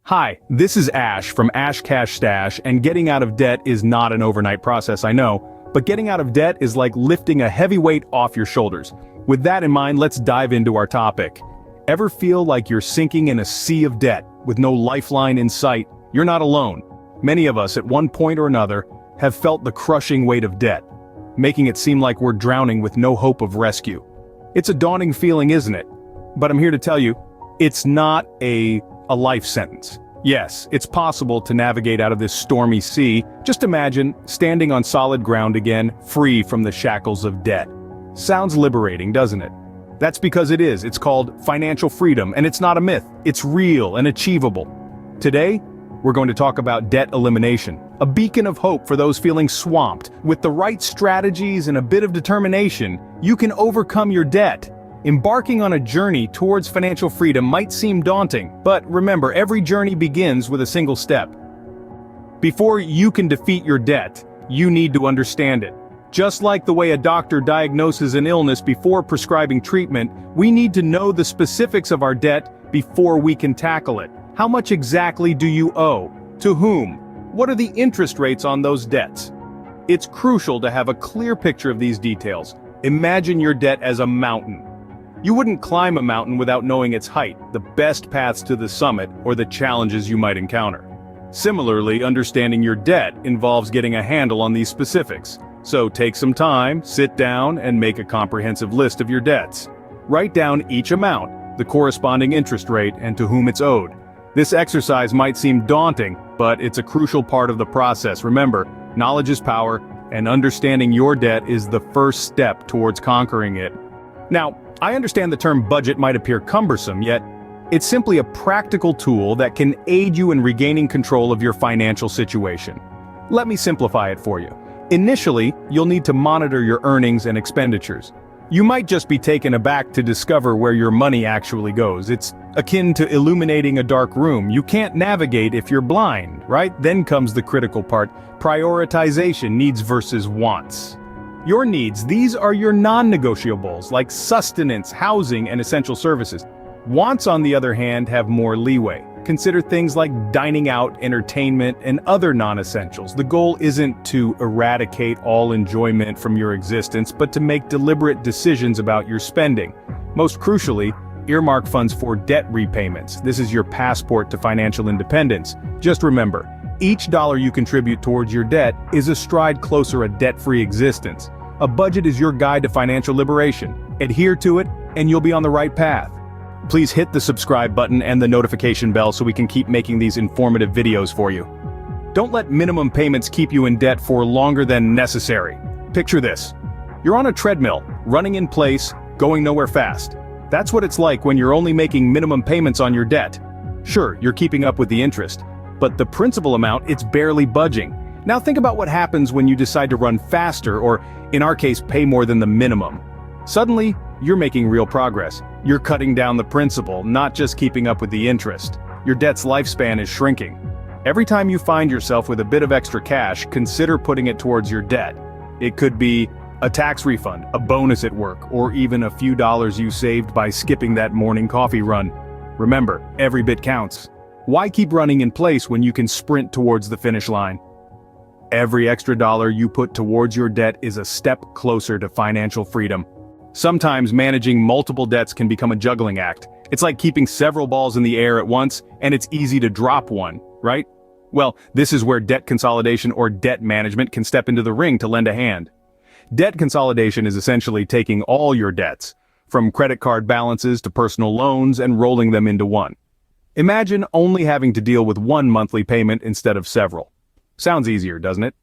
Hi, this is Ash from Ash Cash Stash, and getting out of debt is not an overnight process, I know, but getting out of debt is like lifting a heavy weight off your shoulders. With that in mind, let's dive into our topic. Ever feel like you're sinking in a sea of debt with no lifeline in sight? You're not alone. Many of us, at one point or another, have felt the crushing weight of debt, making it seem like we're drowning with no hope of rescue. It's a daunting feeling, isn't it? But I'm here to tell you, it's not a life sentence. Yes, it's possible to navigate out of this stormy sea. Just imagine standing on solid ground again, free from the shackles of debt. Sounds liberating, doesn't it? That's because it is. It's called financial freedom, and it's not a myth. It's real and achievable. Today, we're going to talk about debt elimination, a beacon of hope for those feeling swamped. With the right strategies and a bit of determination, you can overcome your debt. Embarking on a journey towards financial freedom might seem daunting, but remember, every journey begins with a single step. Before you can defeat your debt, you need to understand it. Just like the way a doctor diagnoses an illness before prescribing treatment, we need to know the specifics of our debt before we can tackle it. How much exactly do you owe? To whom? What are the interest rates on those debts? It's crucial to have a clear picture of these details. Imagine your debt as a mountain. You wouldn't climb a mountain without knowing its height, the best paths to the summit, or the challenges you might encounter. Similarly, understanding your debt involves getting a handle on these specifics. So take some time, sit down, and make a comprehensive list of your debts. Write down each amount, the corresponding interest rate, and to whom it's owed. This exercise might seem daunting, but it's a crucial part of the process. Remember, knowledge is power, and understanding your debt is the first step towards conquering it. Now, I understand the term budget might appear cumbersome, yet it's simply a practical tool that can aid you in regaining control of your financial situation. Let me simplify it for you. Initially, you'll need to monitor your earnings and expenditures. You might just be taken aback to discover where your money actually goes. It's akin to illuminating a dark room. You can't navigate if you're blind, right? Then comes the critical part: prioritization, needs versus wants. Your needs, these are your non-negotiables, like sustenance, housing, and essential services. Wants, on the other hand, have more leeway. Consider things like dining out, entertainment, and other non-essentials. The goal isn't to eradicate all enjoyment from your existence, but to make deliberate decisions about your spending. Most crucially, earmark funds for debt repayments. This is your passport to financial independence. Just remember, each dollar you contribute towards your debt is a stride closer a debt-free existence. A budget is your guide to financial liberation. Adhere to it, and you'll be on the right path. Please hit the subscribe button and the notification bell so we can keep making these informative videos for you. Don't let minimum payments keep you in debt for longer than necessary. Picture this. You're on a treadmill, running in place, going nowhere fast. That's what it's like when you're only making minimum payments on your debt. Sure, you're keeping up with the interest, but the principal amount, it's barely budging. Now think about what happens when you decide to run faster, or in our case, pay more than the minimum. Suddenly, you're making real progress. You're cutting down the principal, not just keeping up with the interest. Your debt's lifespan is shrinking. Every time you find yourself with a bit of extra cash, consider putting it towards your debt. It could be a tax refund, a bonus at work, or even a few dollars you saved by skipping that morning coffee run. Remember, every bit counts. Why keep running in place when you can sprint towards the finish line? Every extra dollar you put towards your debt is a step closer to financial freedom. Sometimes managing multiple debts can become a juggling act. It's like keeping several balls in the air at once, and it's easy to drop one, right? Well, this is where debt consolidation or debt management can step into the ring to lend a hand. Debt consolidation is essentially taking all your debts, from credit card balances to personal loans, and rolling them into one. Imagine only having to deal with one monthly payment instead of several. Sounds easier, doesn't it?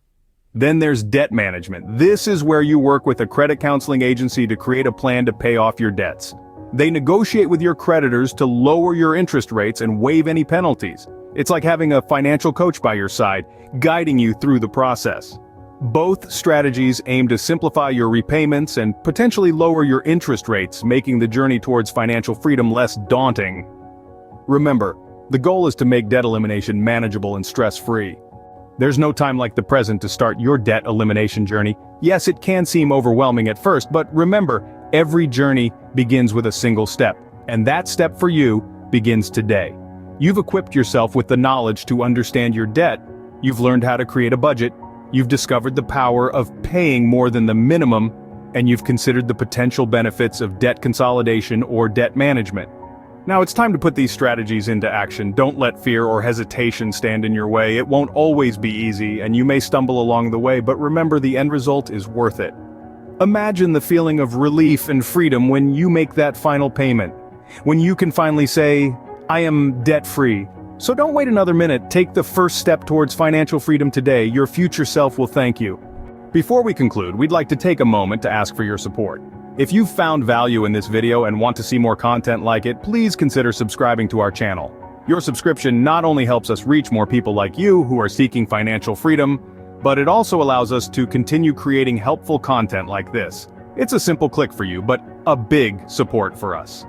Then there's debt management. This is where you work with a credit counseling agency to create a plan to pay off your debts. They negotiate with your creditors to lower your interest rates and waive any penalties. It's like having a financial coach by your side, guiding you through the process. Both strategies aim to simplify your repayments and potentially lower your interest rates, making the journey towards financial freedom less daunting. Remember, the goal is to make debt elimination manageable and stress-free. There's no time like the present to start your debt elimination journey. Yes, it can seem overwhelming at first, but remember, every journey begins with a single step, and that step for you begins today. You've equipped yourself with the knowledge to understand your debt, you've learned how to create a budget, you've discovered the power of paying more than the minimum, and you've considered the potential benefits of debt consolidation or debt management. Now it's time to put these strategies into action. Don't let fear or hesitation stand in your way. It won't always be easy, and you may stumble along the way, but remember, the end result is worth it. Imagine the feeling of relief and freedom when you make that final payment. When you can finally say, I am debt-free. So don't wait another minute. Take the first step towards financial freedom today. Your future self will thank you. Before we conclude, we'd like to take a moment to ask for your support. If you've found value in this video and want to see more content like it, please consider subscribing to our channel. Your subscription not only helps us reach more people like you who are seeking financial freedom, but it also allows us to continue creating helpful content like this. It's a simple click for you, but a big support for us.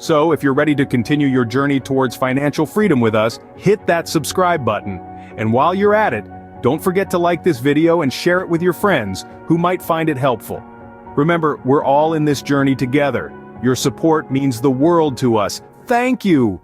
So, if you're ready to continue your journey towards financial freedom with us, hit that subscribe button. And while you're at it, don't forget to like this video and share it with your friends who might find it helpful. Remember, we're all in this journey together. Your support means the world to us. Thank you!